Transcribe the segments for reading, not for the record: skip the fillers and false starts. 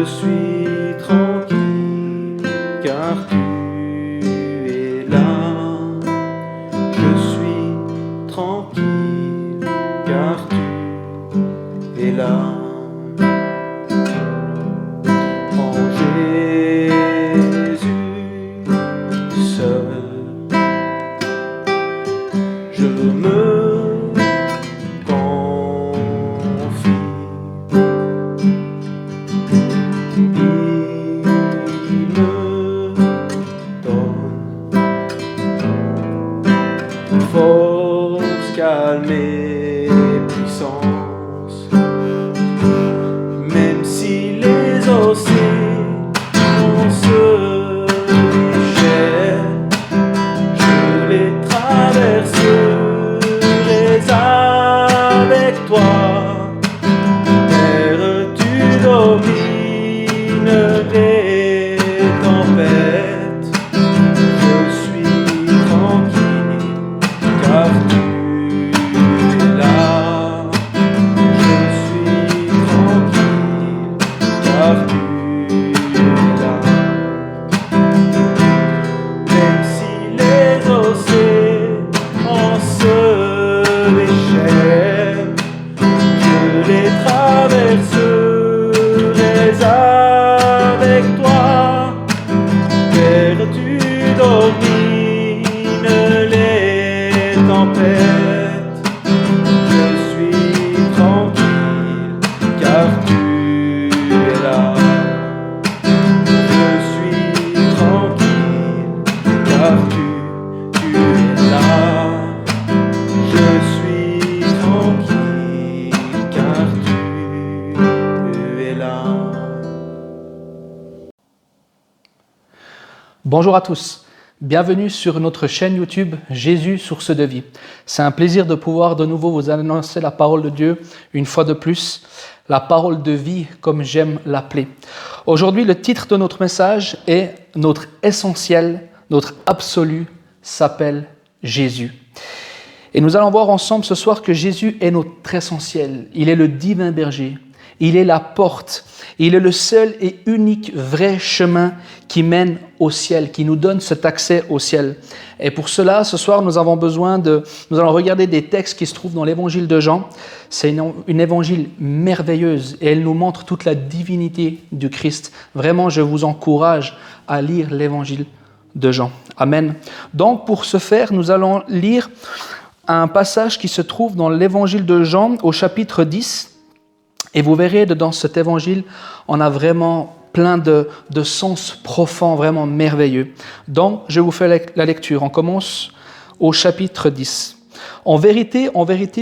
suis tranquille, car tu es là. Je suis tranquille, car tu es là. En Jésus seul, je me confie. Il me donne force, calme et puissance. Même si les océans se déchaînent, je les traverserai avec toi. Père, tu domines les tempêtes. Je suis tranquille, car tu es là. Je suis tranquille, car tu es là. Même si les océans se déchaînent, je les traverserai avec toi. Père, tu domines les tempêtes. Je suis tranquille, car tu es là. Je suis tranquille, car tu es là. Je suis tranquille, car tu es là. Bonjour à tous, bienvenue sur notre chaîne YouTube Jésus, source de vie. C'est un plaisir de pouvoir de nouveau vous annoncer la parole de Dieu une fois de plus, la parole de vie comme j'aime l'appeler. Aujourd'hui, le titre de notre message est « Notre essentiel, notre absolu s'appelle Jésus ». Et nous allons voir ensemble ce soir que Jésus est notre essentiel, il est le divin berger. Il est la porte, il est le seul et unique vrai chemin qui mène au ciel, qui nous donne cet accès au ciel. Et pour cela, ce soir, nous allons regarder des textes qui se trouvent dans l'évangile de Jean. C'est une évangile merveilleuse et elle nous montre toute la divinité du Christ. Vraiment, je vous encourage à lire l'évangile de Jean. Amen. Donc, pour ce faire, nous allons lire un passage qui se trouve dans l'évangile de Jean au chapitre 10. Et vous verrez, dans cet évangile, on a vraiment plein de sens profonds, vraiment merveilleux. Donc, je vous fais la lecture. On commence au chapitre 10. En vérité,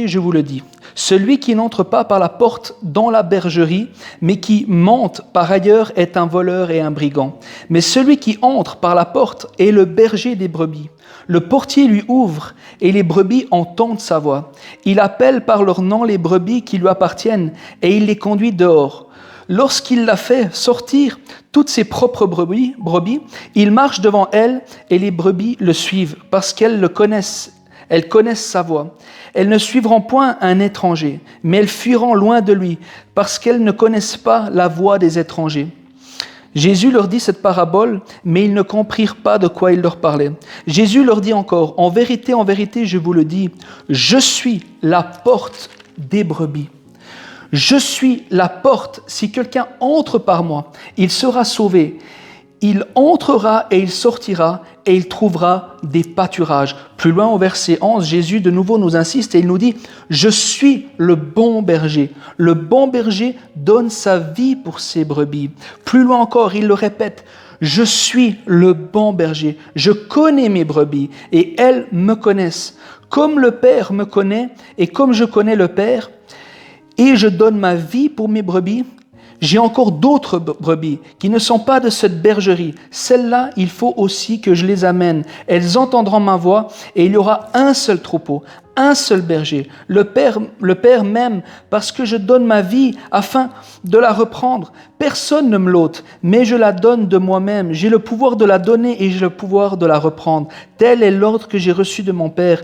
je vous le dis, celui qui n'entre pas par la porte dans la bergerie, mais qui monte par ailleurs est un voleur et un brigand. Mais celui qui entre par la porte est le berger des brebis. Le portier lui ouvre et les brebis entendent sa voix. Il appelle par leur nom les brebis qui lui appartiennent et il les conduit dehors. Lorsqu'il l'a fait sortir toutes ses propres brebis, il marche devant elles et les brebis le suivent parce qu'elles le connaissent. Elles connaissent sa voix. Elles ne suivront point un étranger, mais elles fuiront loin de lui parce qu'elles ne connaissent pas la voix des étrangers. Jésus leur dit cette parabole, mais ils ne comprirent pas de quoi il leur parlait. Jésus leur dit encore, en vérité, je vous le dis, je suis la porte des brebis. Je suis la porte. Si quelqu'un entre par moi, il sera sauvé. Il entrera et il sortira et il trouvera des pâturages. Plus loin au verset 11, Jésus de nouveau nous insiste et il nous dit « Je suis le bon berger. Le bon berger donne sa vie pour ses brebis. » Plus loin encore, il le répète « Je suis le bon berger. Je connais mes brebis et elles me connaissent. Comme le Père me connaît et comme je connais le Père, et je donne ma vie pour mes brebis. » J'ai encore d'autres brebis qui ne sont pas de cette bergerie. Celles-là, il faut aussi que je les amène. Elles entendront ma voix et il y aura un seul troupeau, un seul berger. Le Père m'aime parce que je donne ma vie afin de la reprendre. Personne ne me l'ôte, mais je la donne de moi-même. J'ai le pouvoir de la donner et j'ai le pouvoir de la reprendre. Tel est l'ordre que j'ai reçu de mon Père.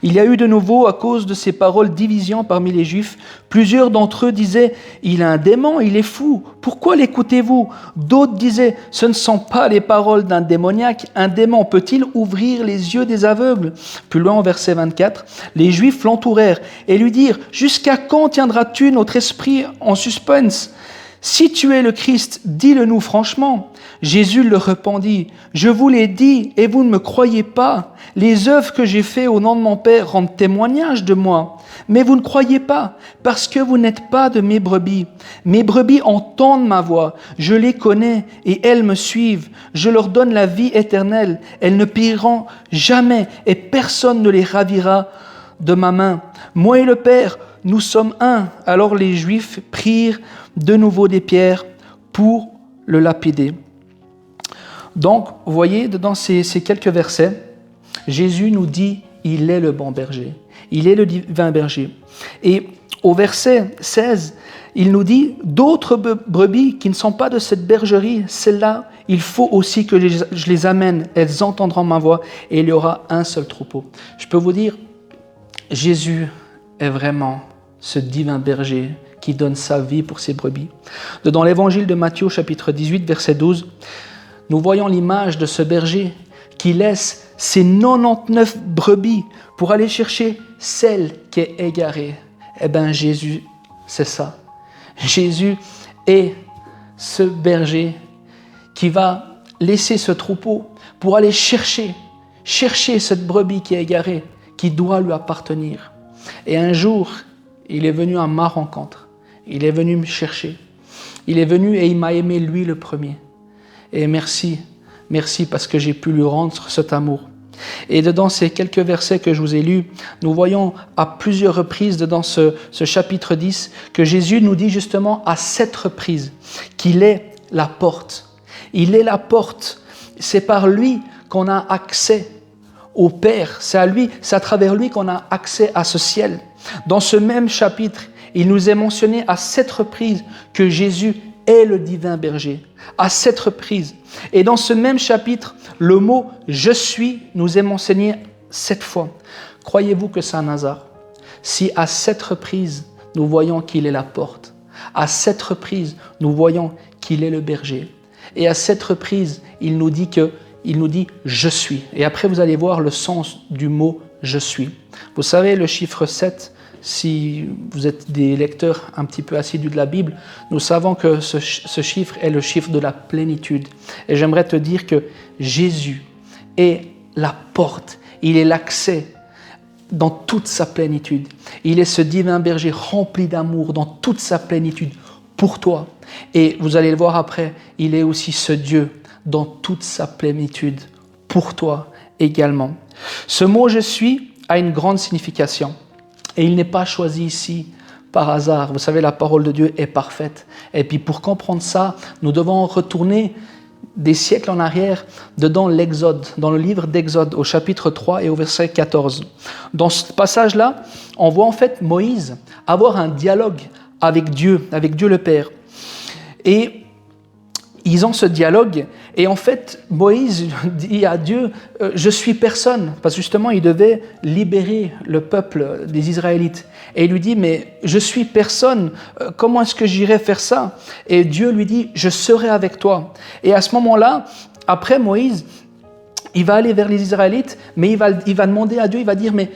Il y a eu de nouveau, à cause de ces paroles, division parmi les Juifs. Plusieurs d'entre eux disaient « Il a un démon, il est fou. Pourquoi l'écoutez-vous » D'autres disaient « Ce ne sont pas les paroles d'un démoniaque. Un démon peut-il ouvrir les yeux des aveugles ?» Plus loin, au verset 24, les Juifs l'entourèrent et lui dirent « Jusqu'à quand tiendras-tu notre esprit en suspense ? Si tu es le Christ, dis-le-nous franchement. » Jésus leur répondit « Je vous l'ai dit et vous ne me croyez pas. Les œuvres que j'ai faites au nom de mon Père rendent témoignage de moi. Mais vous ne croyez pas, parce que vous n'êtes pas de mes brebis. Mes brebis entendent ma voix, je les connais et elles me suivent. Je leur donne la vie éternelle, elles ne périront jamais et personne ne les ravira de ma main. Moi et le Père, nous sommes un. » Alors les Juifs prirent de nouveau des pierres pour le lapider. Donc, vous voyez, dans ces quelques versets, Jésus nous dit « Il est le bon berger ». Il est le divin berger. Et au verset 16, il nous dit « D'autres brebis qui ne sont pas de cette bergerie, celles-là, il faut aussi que je les amène. Elles entendront ma voix et il y aura un seul troupeau. » Je peux vous dire, Jésus est vraiment ce divin berger qui donne sa vie pour ses brebis. Dans l'évangile de Matthieu, chapitre 18, verset 12, nous voyons l'image de ce berger qui laisse ses 99 brebis pour aller chercher celle qui est égarée. Eh bien, Jésus, c'est ça. Jésus est ce berger qui va laisser ce troupeau pour aller chercher cette brebis qui est égarée, qui doit lui appartenir. Et un jour, il est venu à ma rencontre. Il est venu me chercher. Il est venu et il m'a aimé lui le premier. Et merci parce que j'ai pu lui rendre cet amour. Et dedans ces quelques versets que je vous ai lus, nous voyons à plusieurs reprises dans ce chapitre 10 que Jésus nous dit justement à 7 reprises qu'il est la porte. Il est la porte. C'est par lui qu'on a accès au Père. C'est à travers lui qu'on a accès à ce ciel. Dans ce même chapitre, il nous est mentionné à 7 reprises que Jésus est le divin berger. À 7 reprises. Et dans ce même chapitre, le mot « je suis » nous est mentionné 7 fois. Croyez-vous que c'est un hasard? Si à 7 reprises, nous voyons qu'il est la porte. À 7 reprises, nous voyons qu'il est le berger. Et à 7 reprises, il nous dit « je suis ». Et après, vous allez voir le sens du mot « je suis ». Vous savez, le chiffre 7, si vous êtes des lecteurs un petit peu assidus de la Bible, nous savons que ce chiffre est le chiffre de la plénitude. Et j'aimerais te dire que Jésus est la porte, il est l'accès dans toute sa plénitude. Il est ce divin berger rempli d'amour dans toute sa plénitude pour toi. Et vous allez le voir après, il est aussi ce Dieu dans toute sa plénitude pour toi également. Ce mot « je suis » a une grande signification. Et il n'est pas choisi ici par hasard. Vous savez, la parole de Dieu est parfaite. Et puis pour comprendre ça, nous devons retourner des siècles en arrière dans l'Exode, dans le livre d'Exode, au chapitre 3 et au verset 14. Dans ce passage-là, on voit en fait Moïse avoir un dialogue avec Dieu le Père. Et ils ont ce dialogue, et en fait, Moïse dit à Dieu « Je suis personne », parce que justement, il devait libérer le peuple des Israélites. Et il lui dit « Mais je suis personne, comment est-ce que j'irai faire ça ?» Et Dieu lui dit « Je serai avec toi ». Et à ce moment-là, après Moïse, il va aller vers les Israélites, mais il va demander à Dieu, il va dire « Mais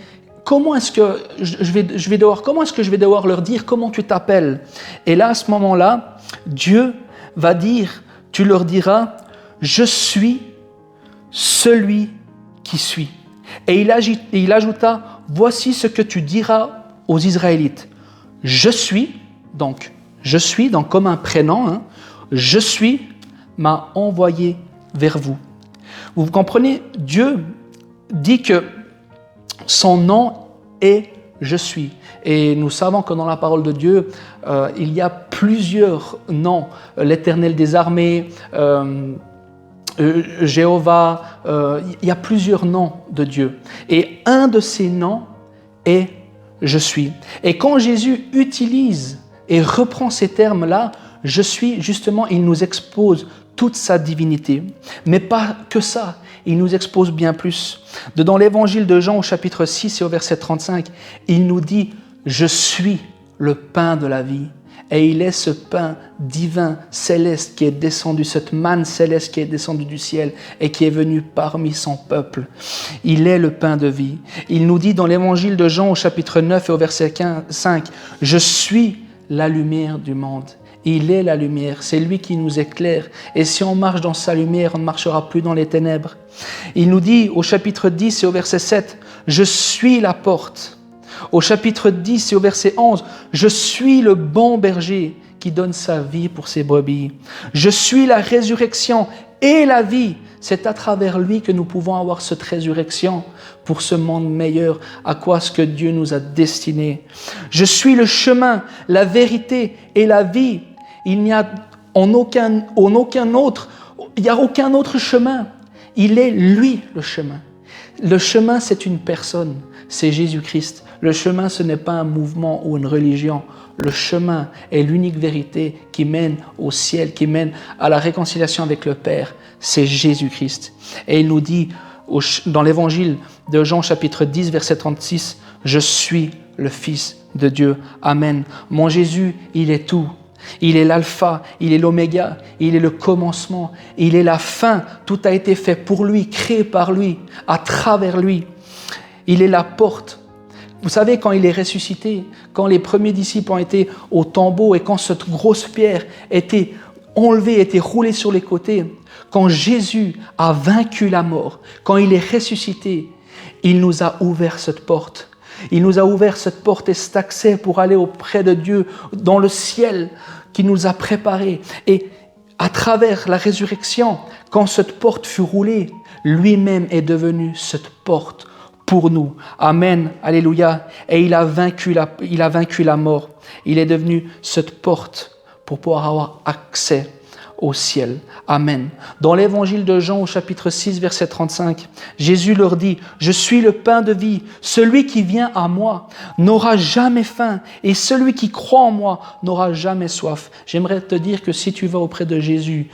comment est-ce que je vais devoir leur dire comment tu t'appelles ?» Et là, à ce moment-là, Dieu va dire, tu leur diras, je suis celui qui suis. Et il ajouta, voici ce que tu diras aux Israélites. Je suis, donc comme un prénom, je suis m'a envoyé vers vous. Vous comprenez, Dieu dit que son nom est je suis. Et nous savons que dans la parole de Dieu, il y a plusieurs noms. L'Éternel des armées, Jéhovah, il y a plusieurs noms de Dieu. Et un de ces noms et je suis. Et quand Jésus utilise et reprend ces termes-là, je suis, justement, il nous expose toute sa divinité. Mais pas que ça, il nous expose bien plus. Dans l'évangile de Jean au chapitre 6 et au verset 35, il nous dit « Je suis le pain de la vie ». Et il est ce pain divin, céleste, qui est descendu, cette manne céleste qui est descendue du ciel et qui est venue parmi son peuple. Il est le pain de vie. Il nous dit dans l'évangile de Jean au chapitre 9 et au verset 5, « Je suis la lumière du monde ». Il est la lumière, c'est lui qui nous éclaire. Et si on marche dans sa lumière, on ne marchera plus dans les ténèbres. Il nous dit au chapitre 10 et au verset 7, « Je suis la porte ». Au chapitre 10 et au verset 11, « Je suis le bon berger qui donne sa vie pour ses brebis. Je suis la résurrection et la vie. » C'est à travers lui que nous pouvons avoir cette résurrection pour ce monde meilleur, à quoi ce que Dieu nous a destiné. « Je suis le chemin, la vérité et la vie. » Il n'y a aucun autre chemin. Il est lui le chemin. Le chemin, c'est une personne, c'est Jésus-Christ. Le chemin, ce n'est pas un mouvement ou une religion. Le chemin est l'unique vérité qui mène au ciel, qui mène à la réconciliation avec le Père. C'est Jésus-Christ. Et il nous dit dans l'évangile de Jean chapitre 10, verset 36, « Je suis le Fils de Dieu. Amen. » Mon Jésus, il est tout. Il est l'alpha, il est l'oméga, il est le commencement, il est la fin. Tout a été fait pour lui, créé par lui, à travers lui. Il est la porte. Vous savez, quand il est ressuscité, quand les premiers disciples ont été au tombeau et quand cette grosse pierre était enlevée, était roulée sur les côtés, quand Jésus a vaincu la mort, quand il est ressuscité, il nous a ouvert cette porte. Il nous a ouvert cette porte et cet accès pour aller auprès de Dieu dans le ciel qu'il nous a préparé. Et à travers la résurrection, quand cette porte fut roulée, lui-même est devenu cette porte pour nous. Amen, alléluia. Et il a vaincu la mort. Il est devenu cette porte pour pouvoir avoir accès au ciel. Amen. Dans l'évangile de Jean au chapitre 6, verset 35, Jésus leur dit, « Je suis le pain de vie. Celui qui vient à moi n'aura jamais faim et celui qui croit en moi n'aura jamais soif. » J'aimerais te dire que si tu vas auprès de Jésus,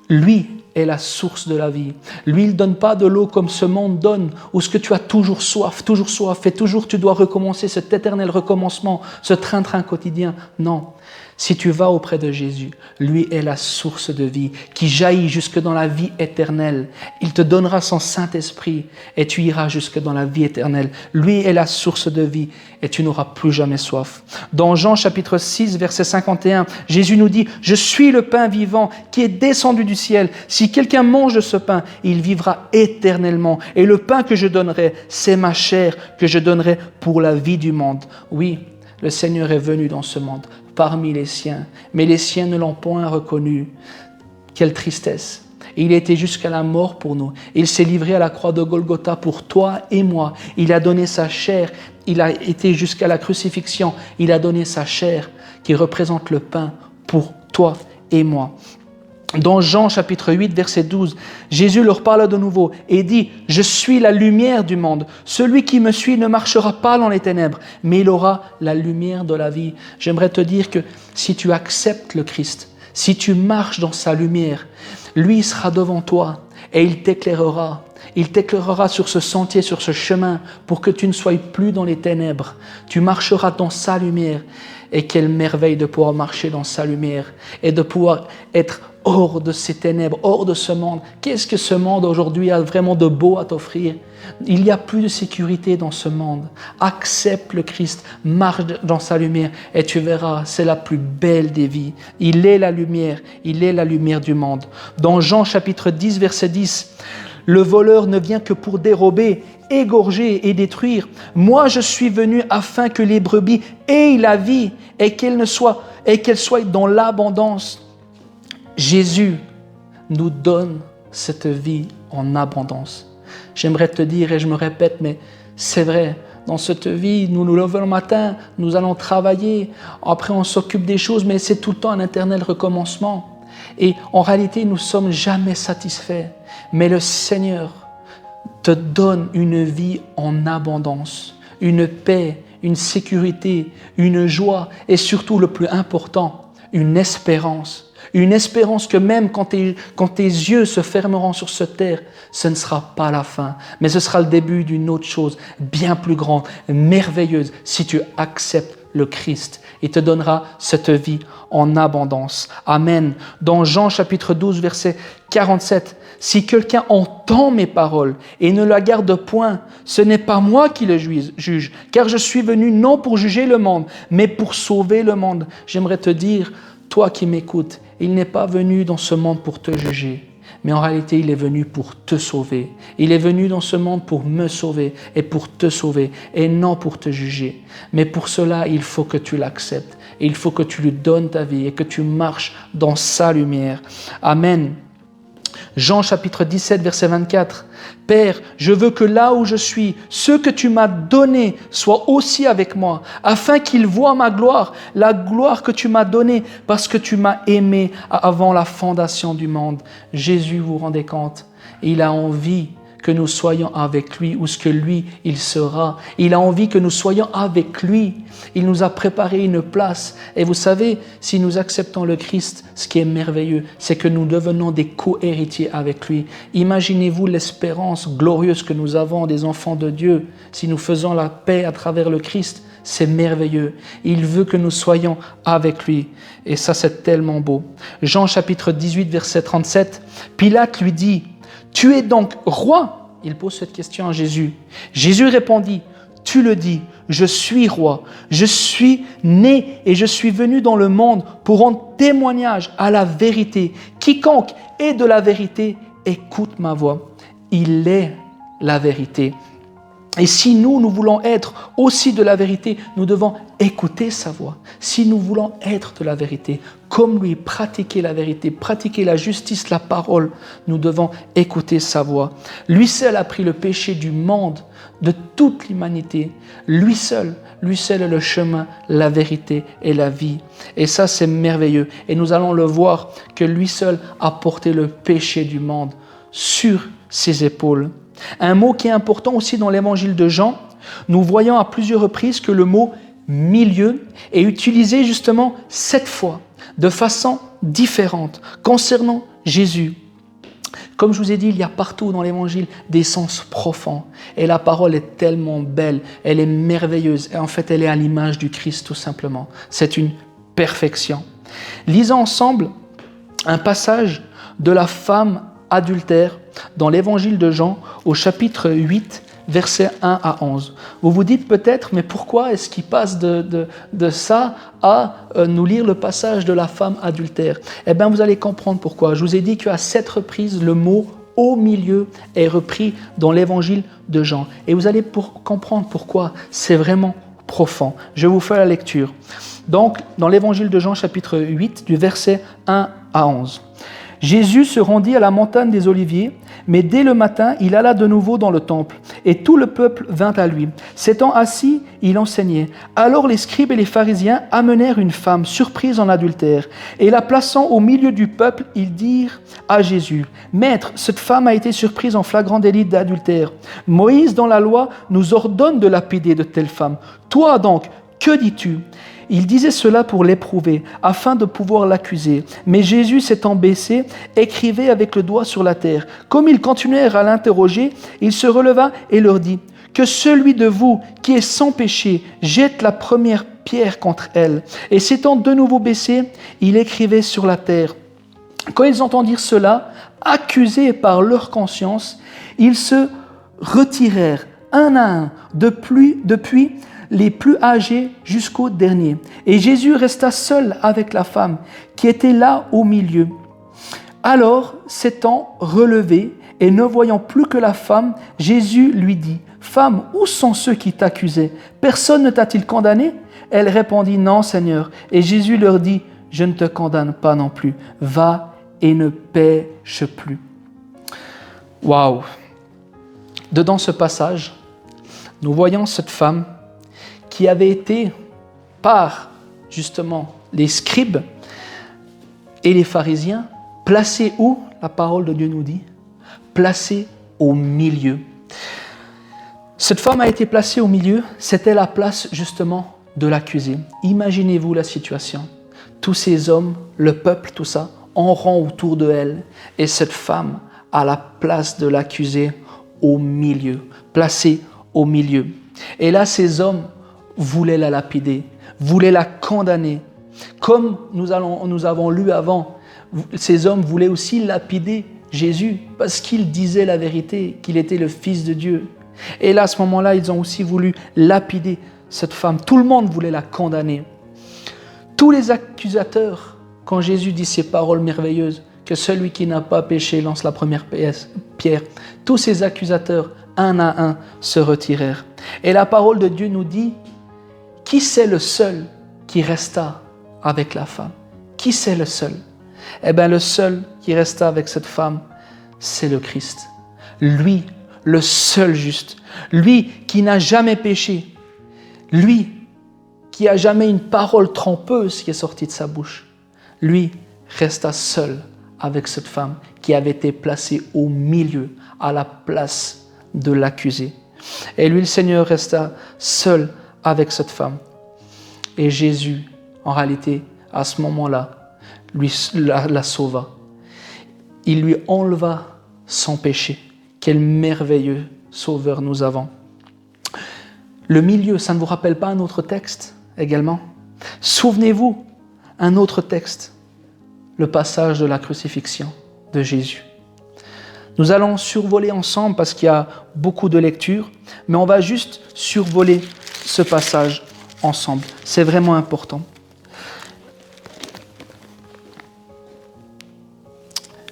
lui est la source de la vie. Lui, il ne donne pas de l'eau comme ce monde donne, où ce que tu as toujours soif, et toujours tu dois recommencer cet éternel recommencement, ce train-train quotidien. Non. Si tu vas auprès de Jésus, lui est la source de vie qui jaillit jusque dans la vie éternelle. Il te donnera son Saint-Esprit et tu iras jusque dans la vie éternelle. Lui est la source de vie et tu n'auras plus jamais soif. Dans Jean chapitre 6, verset 51, Jésus nous dit « Je suis le pain vivant qui est descendu du ciel. Si quelqu'un mange de ce pain, il vivra éternellement. Et le pain que je donnerai, c'est ma chair que je donnerai pour la vie du monde. » Oui, le Seigneur est venu dans ce monde parmi les siens, mais les siens ne l'ont point reconnu. Quelle tristesse! Il a été jusqu'à la mort pour nous. Il s'est livré à la croix de Golgotha pour toi et moi. Il a donné sa chair. Il a été jusqu'à la crucifixion. Il a donné sa chair qui représente le pain pour toi et moi. Dans Jean chapitre 8, verset 12, Jésus leur parle de nouveau et dit « Je suis la lumière du monde. Celui qui me suit ne marchera pas dans les ténèbres, mais il aura la lumière de la vie. » J'aimerais te dire que si tu acceptes le Christ, si tu marches dans sa lumière, lui sera devant toi et il t'éclairera. Il t'éclairera sur ce sentier, sur ce chemin, pour que tu ne sois plus dans les ténèbres. Tu marcheras dans sa lumière. Et quelle merveille de pouvoir marcher dans sa lumière et de pouvoir être hors de ces ténèbres, hors de ce monde. Qu'est-ce que ce monde aujourd'hui a vraiment de beau à t'offrir? Il n'y a plus de sécurité dans ce monde. Accepte le Christ, marche dans sa lumière et tu verras, c'est la plus belle des vies. Il est la lumière du monde. Dans Jean chapitre 10, verset 10, « Le voleur ne vient que pour dérober, égorger et détruire. Moi, je suis venu afin que les brebis aient la vie et qu'elles soient dans l'abondance. » Jésus nous donne cette vie en abondance. J'aimerais te dire, et je me répète, mais c'est vrai, dans cette vie, nous nous levons le matin, nous allons travailler, après on s'occupe des choses, mais c'est tout le temps un éternel recommencement. Et en réalité, nous ne sommes jamais satisfaits. Mais le Seigneur te donne une vie en abondance, une paix, une sécurité, une joie et surtout le plus important, une espérance. Une espérance que même quand tes yeux se fermeront sur cette terre, ce ne sera pas la fin, mais ce sera le début d'une autre chose bien plus grande, merveilleuse, si tu acceptes le Christ. Il te donnera cette vie en abondance. Amen. Dans Jean chapitre 12, verset 47, « Si quelqu'un entend mes paroles et ne la garde point, ce n'est pas moi qui le juge, car je suis venu non pour juger le monde, mais pour sauver le monde. » J'aimerais te dire, toi qui m'écoutes, il n'est pas venu dans ce monde pour te juger, mais en réalité, il est venu pour te sauver. Il est venu dans ce monde pour me sauver et pour te sauver et non pour te juger. Mais pour cela, il faut que tu l'acceptes. Et il faut que tu lui donnes ta vie et que tu marches dans sa lumière. Amen. Jean chapitre 17, verset 24. « Père, je veux que là où je suis, ceux que tu m'as donnés soient aussi avec moi, afin qu'ils voient ma gloire, la gloire que tu m'as donnée, parce que tu m'as aimé avant la fondation du monde. » Jésus, vous vous rendez compte, il a envie que nous soyons avec lui, où ce que lui, il sera. Il a envie que nous soyons avec lui. Il nous a préparé une place. Et vous savez, si nous acceptons le Christ, ce qui est merveilleux, c'est que nous devenons des co-héritiers avec lui. Imaginez-vous l'espérance glorieuse que nous avons des enfants de Dieu. Si nous faisons la paix à travers le Christ, c'est merveilleux. Il veut que nous soyons avec lui. Et ça, c'est tellement beau. Jean chapitre 18, verset 37, Pilate lui dit, « Tu es donc roi ?» Il pose cette question à Jésus. Jésus répondit, « Tu le dis, je suis roi. Je suis né et je suis venu dans le monde pour rendre témoignage à la vérité. Quiconque est de la vérité, écoute ma voix. » Il est la vérité. Et si nous voulons être aussi de la vérité, nous devons écouter sa voix. Si nous voulons être de la vérité, comme lui, pratiquer la vérité, pratiquer la justice, la parole, nous devons écouter sa voix. Lui seul a pris le péché du monde, de toute l'humanité. Lui seul est le chemin, la vérité et la vie. Et ça, c'est merveilleux. Et nous allons le voir que lui seul a porté le péché du monde sur ses épaules. Un mot qui est important aussi dans l'évangile de Jean, nous voyons à plusieurs reprises que le mot « milieu » est utilisé justement 7 fois, de façon différente, concernant Jésus. Comme je vous ai dit, il y a partout dans l'évangile des sens profonds. Et la parole est tellement belle, elle est merveilleuse. Et en fait, elle est à l'image du Christ tout simplement. C'est une perfection. Lisons ensemble un passage de la femme adultère dans l'évangile de Jean au chapitre 8, versets 1 à 11. Vous vous dites peut-être, mais pourquoi est-ce qu'il passe de ça à nous lire le passage de la femme adultère? Eh bien, vous allez comprendre pourquoi. Je vous ai dit qu'à 7 reprises, le mot « au milieu » est repris dans l'évangile de Jean. Et vous allez comprendre pourquoi. C'est vraiment profond. Je vous fais la lecture. Donc, dans l'évangile de Jean, chapitre 8, du verset 1 à 11. Jésus se rendit à la montagne des Oliviers, mais dès le matin, il alla de nouveau dans le temple, et tout le peuple vint à lui. S'étant assis, il enseignait. Alors les scribes et les pharisiens amenèrent une femme surprise en adultère, et la plaçant au milieu du peuple, ils dirent à Jésus, « Maître, cette femme a été surprise en flagrant délit d'adultère. Moïse, dans la loi, nous ordonne de lapider de telles femmes. Toi donc, que dis-tu » Il disait cela pour l'éprouver, afin de pouvoir l'accuser. Mais Jésus, s'étant baissé, écrivait avec le doigt sur la terre. Comme ils continuèrent à l'interroger, il se releva et leur dit, « Que celui de vous qui est sans péché jette la première pierre contre elle. » Et s'étant de nouveau baissé, il écrivait sur la terre. Quand ils entendirent cela, accusés par leur conscience, ils se retirèrent un à un depuis les plus âgés jusqu'au dernier. Et Jésus resta seul avec la femme qui était là au milieu. Alors, s'étant relevé et ne voyant plus que la femme, Jésus lui dit, « Femme, où sont ceux qui t'accusaient? Personne ne t'a-t-il condamné ?» Elle répondit, « Non, Seigneur. » Et Jésus leur dit, « Je ne te condamne pas non plus. Va et ne pêche plus. » Waouh! Dedans ce passage, nous voyons cette femme qui avait été, par justement les scribes et les pharisiens, placée où, la parole de Dieu nous dit, placée au milieu. Cette femme a été placée au milieu, c'était la place justement de l'accusé. Imaginez-vous la situation. Tous ces hommes, le peuple, tout ça, en rang autour de elle, et cette femme à la place de l'accusé au milieu, placée au milieu. Et là, ces hommes voulaient la lapider, voulaient la condamner. Comme nous avons lu avant, ces hommes voulaient aussi lapider Jésus parce qu'il disait la vérité, qu'il était le Fils de Dieu. Et là, à ce moment-là, ils ont aussi voulu lapider cette femme. Tout le monde voulait la condamner. Tous les accusateurs, quand Jésus dit ces paroles merveilleuses, que celui qui n'a pas péché lance la première pierre, tous ces accusateurs, un à un, se retirèrent. Et la parole de Dieu nous dit, qui c'est le seul qui resta avec la femme? Qui c'est le seul? Eh bien, le seul qui resta avec cette femme, c'est le Christ. Lui, le seul juste. Lui qui n'a jamais péché. Lui qui n'a jamais une parole trompeuse qui est sortie de sa bouche. Lui resta seul avec cette femme qui avait été placée au milieu, à la place de l'accusé. Et lui, le Seigneur, resta seul avec cette femme. Et Jésus, en réalité, à ce moment-là, lui la sauva. Il lui enleva son péché. Quel merveilleux sauveur nous avons. Le milieu, ça ne vous rappelle pas un autre texte également? Souvenez-vous, un autre texte, le passage de la crucifixion de Jésus. Nous allons survoler ensemble parce qu'il y a beaucoup de lectures, mais on va juste survoler ce passage ensemble. C'est vraiment important.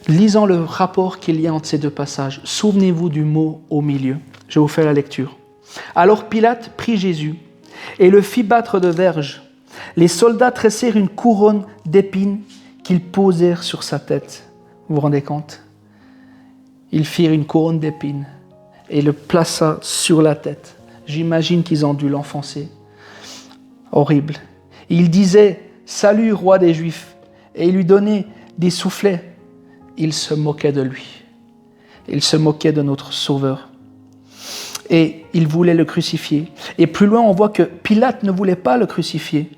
Lisons le rapport qu'il y a entre ces deux passages. Souvenez-vous du mot au milieu. Je vous fais la lecture. Alors Pilate prit Jésus et le fit battre de verges. Les soldats tressèrent une couronne d'épines qu'ils posèrent sur sa tête. Vous vous rendez compte? Ils firent une couronne d'épines et le plaça sur la tête. J'imagine qu'ils ont dû l'enfoncer. Horrible. Il disait « Salut, roi des Juifs » et il lui donnait des soufflets. Il se moquait de lui. Il se moquait de notre Sauveur. Et il voulait le crucifier. Et plus loin, on voit que Pilate ne voulait pas le crucifier.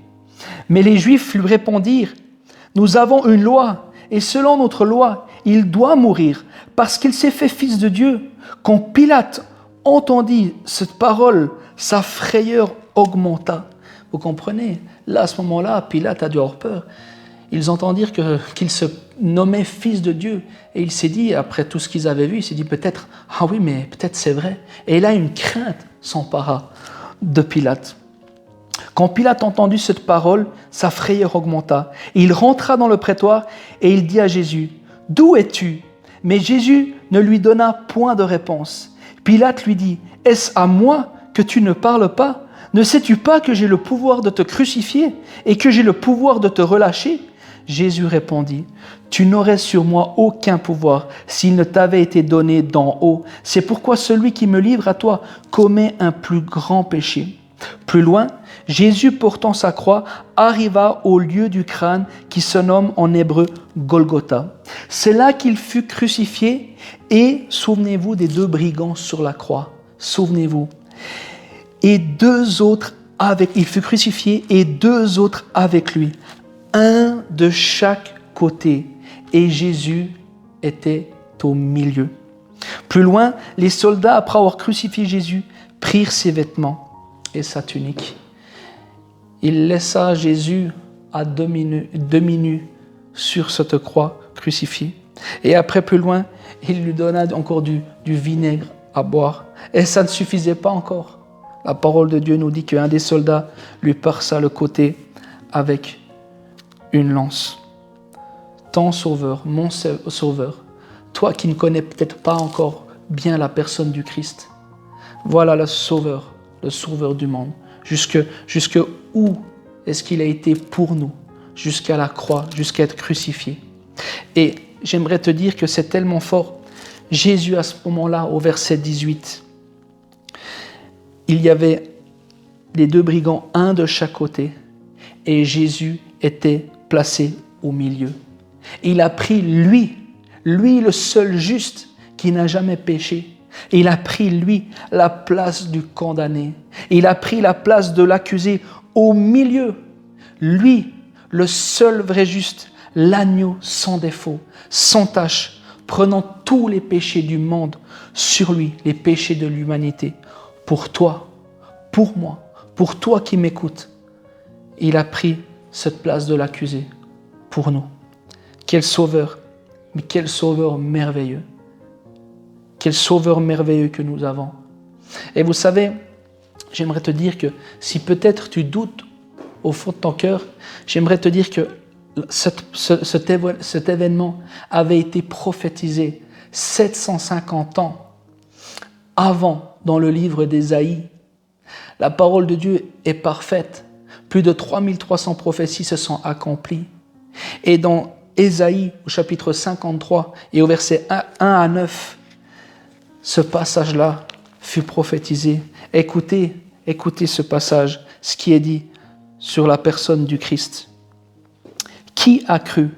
Mais les Juifs lui répondirent, « Nous avons une loi, et selon notre loi, il doit mourir, parce qu'il s'est fait fils de Dieu. » Quand Pilate entendit cette parole, sa frayeur augmenta. Vous comprenez? Là, à ce moment-là, Pilate a dû avoir peur. Ils entendirent qu'il se nommait fils de Dieu. Et il s'est dit, après tout ce qu'ils avaient vu, il s'est dit peut-être, ah oui, mais peut-être c'est vrai. Et là, une crainte s'empara de Pilate. Quand Pilate entendit cette parole, sa frayeur augmenta. Il rentra dans le prétoire et il dit à Jésus, « D'où es-tu » Mais Jésus ne lui donna point de réponse. Pilate lui dit, « Est-ce à moi que tu ne parles pas ? Ne sais-tu pas que j'ai le pouvoir de te crucifier et que j'ai le pouvoir de te relâcher ?» Jésus répondit, « Tu n'aurais sur moi aucun pouvoir s'il ne t'avait été donné d'en haut. C'est pourquoi celui qui me livre à toi commet un plus grand péché. » Plus loin, Jésus, portant sa croix, arriva au lieu du crâne qui se nomme en hébreu Golgotha. C'est là qu'il fut crucifié et, souvenez-vous des deux brigands sur la croix, souvenez-vous. Et deux autres il fut crucifié et deux autres avec lui, un de chaque côté, et Jésus était au milieu. Plus loin, les soldats, après avoir crucifié Jésus, prirent ses vêtements et sa tunique. Il laissa Jésus à demi-nu sur cette croix crucifiée. Et après, plus loin, il lui donna encore du vinaigre à boire. Et ça ne suffisait pas encore. La parole de Dieu nous dit qu'un des soldats lui perça le côté avec une lance. Ton sauveur, mon sauveur, toi qui ne connais peut-être pas encore bien la personne du Christ, voilà le sauveur du monde. Jusque où est-ce qu'il a été pour nous? Jusqu'à la croix, jusqu'à être crucifié. Et j'aimerais te dire que c'est tellement fort. Jésus, à ce moment-là, au verset 18, il y avait les deux brigands, un de chaque côté, et Jésus était placé au milieu. Il a pris lui le seul juste qui n'a jamais péché, Il a pris, lui, la place du condamné. Il a pris la place de l'accusé au milieu. Lui, le seul vrai juste, l'agneau sans défaut, sans tache, prenant tous les péchés du monde sur lui, les péchés de l'humanité. Pour toi, pour moi, pour toi qui m'écoutes, il a pris cette place de l'accusé pour nous. Quel sauveur, mais quel sauveur merveilleux. Quel sauveur merveilleux que nous avons. Et vous savez, j'aimerais te dire que si peut-être tu doutes au fond de ton cœur, j'aimerais te dire que cet événement avait été prophétisé 750 ans avant dans le livre d'Ésaïe. La parole de Dieu est parfaite. Plus de 3300 prophéties se sont accomplies. Et dans Ésaïe, au chapitre 53 et au verset 1 à 9, ce passage-là fut prophétisé. Écoutez ce passage, ce qui est dit sur la personne du Christ. Qui a cru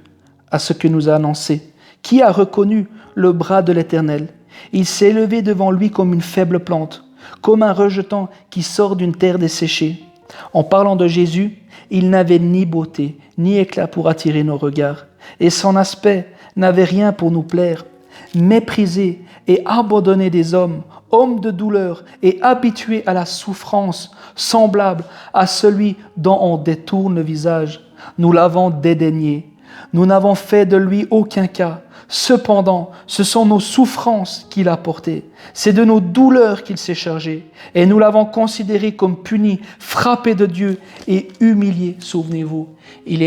à ce que nous a annoncé? Qui a reconnu le bras de l'Éternel? Il s'est élevé devant lui comme une faible plante, comme un rejeton qui sort d'une terre desséchée. En parlant de Jésus, il n'avait ni beauté, ni éclat pour attirer nos regards, et son aspect n'avait rien pour nous plaire. Méprisé et abandonné des hommes, homme de douleur et habitué à la souffrance, semblable à celui dont on détourne le visage. Nous l'avons dédaigné. Nous n'avons fait de lui aucun cas. Cependant, ce sont nos souffrances qu'il a portées. C'est de nos douleurs qu'il s'est chargé. Et nous l'avons considéré comme puni, frappé de Dieu et humilié. Souvenez-vous, il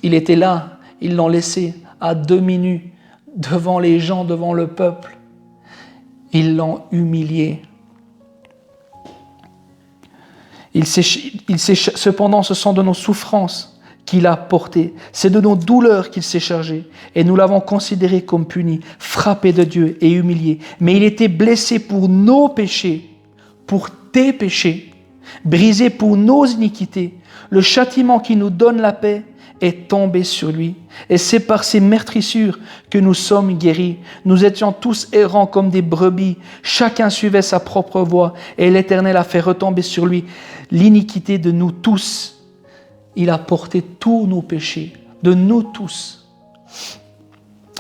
était là. Ils l'ont laissé à demi nu devant les gens, devant le peuple. Ils l'ont humilié. Cependant, ce sont de nos souffrances qu'il a portées. C'est de nos douleurs qu'il s'est chargé. Et nous l'avons considéré comme puni, frappé de Dieu et humilié. Mais il était blessé pour nos péchés, pour tes péchés, brisé pour nos iniquités. Le châtiment qui nous donne la paix est tombé sur lui. Et c'est par ses meurtrissures que nous sommes guéris. Nous étions tous errants comme des brebis. Chacun suivait sa propre voie. Et l'Éternel a fait retomber sur lui l'iniquité de nous tous. Il a porté tous nos péchés, de nous tous.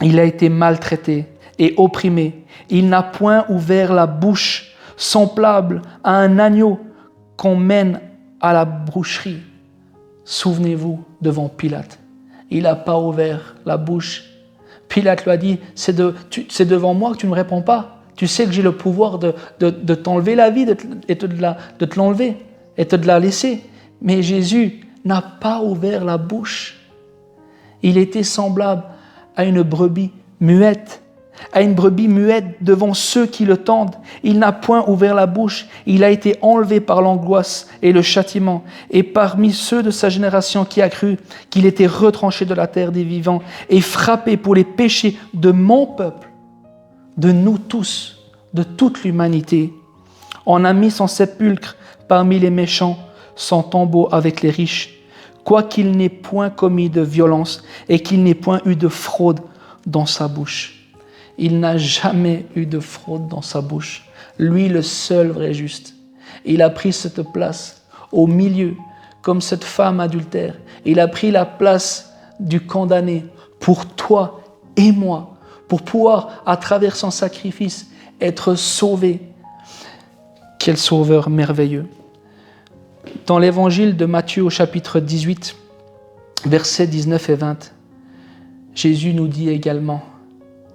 Il a été maltraité et opprimé. Il n'a point ouvert la bouche, semblable à un agneau qu'on mène à la boucherie. Souvenez-vous devant Pilate. Il n'a pas ouvert la bouche. Pilate lui a dit, c'est devant moi que tu ne me réponds pas. Tu sais que j'ai le pouvoir de t'enlever la vie et de te l'enlever et de la laisser. Mais Jésus n'a pas ouvert la bouche. Il était semblable à une brebis muette, devant ceux qui le tendent. Il n'a point ouvert la bouche. Il a été enlevé par l'angoisse et le châtiment. Et parmi ceux de sa génération qui a cru qu'il était retranché de la terre des vivants et frappé pour les péchés de mon peuple, de nous tous, de toute l'humanité. On a mis son sépulcre parmi les méchants, son tombeau avec les riches, quoiqu'il n'ait point commis de violence et qu'il n'ait point eu de fraude dans sa bouche. Il n'a jamais eu de fraude dans sa bouche. Lui, le seul vrai juste. Il a pris cette place au milieu, comme cette femme adultère. Il a pris la place du condamné pour toi et moi, pour pouvoir, à travers son sacrifice, être sauvé. Quel sauveur merveilleux. Dans l'évangile de Matthieu au chapitre 18, versets 19 et 20, Jésus nous dit également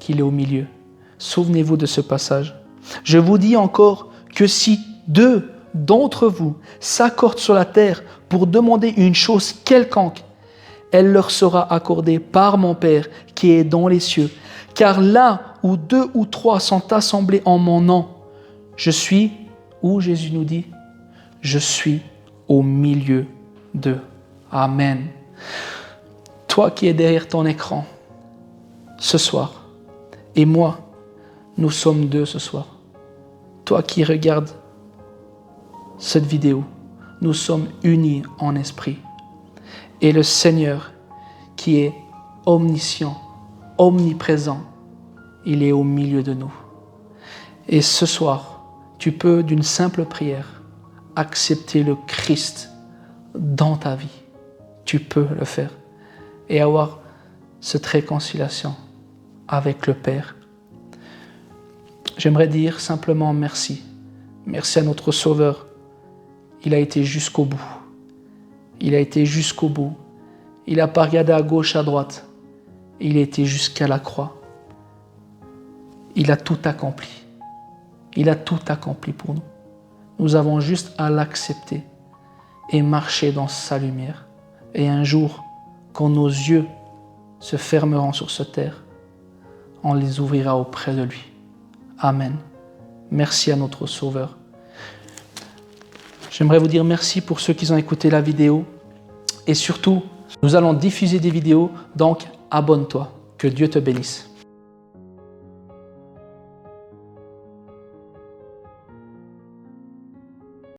qu'il est au milieu. Souvenez-vous de ce passage. Je vous dis encore que si 2 d'entre vous s'accordent sur la terre pour demander une chose quelconque, elle leur sera accordée par mon Père qui est dans les cieux. Car là où 2 ou 3 sont assemblés en mon nom, je suis, où Jésus nous dit, je suis au milieu d'eux. Amen. Toi qui es derrière ton écran, ce soir, et moi, nous sommes 2 ce soir. Toi qui regardes cette vidéo, nous sommes unis en esprit. Et le Seigneur, qui est omniscient, omniprésent, il est au milieu de nous. Et ce soir, tu peux, d'une simple prière, accepter le Christ dans ta vie. Tu peux le faire et avoir cette réconciliation avec le Père. J'aimerais dire simplement merci. Merci à notre Sauveur. Il a été jusqu'au bout. Il a été jusqu'au bout. Il n'a pas regardé à gauche, à droite. Il a été jusqu'à la croix. Il a tout accompli. Il a tout accompli pour nous. Nous avons juste à l'accepter et marcher dans sa lumière. Et un jour, quand nos yeux se fermeront sur cette terre, on les ouvrira auprès de lui. Amen. Merci à notre Sauveur. J'aimerais vous dire merci pour ceux qui ont écouté la vidéo. Et surtout, nous allons diffuser des vidéos, donc abonne-toi. Que Dieu te bénisse.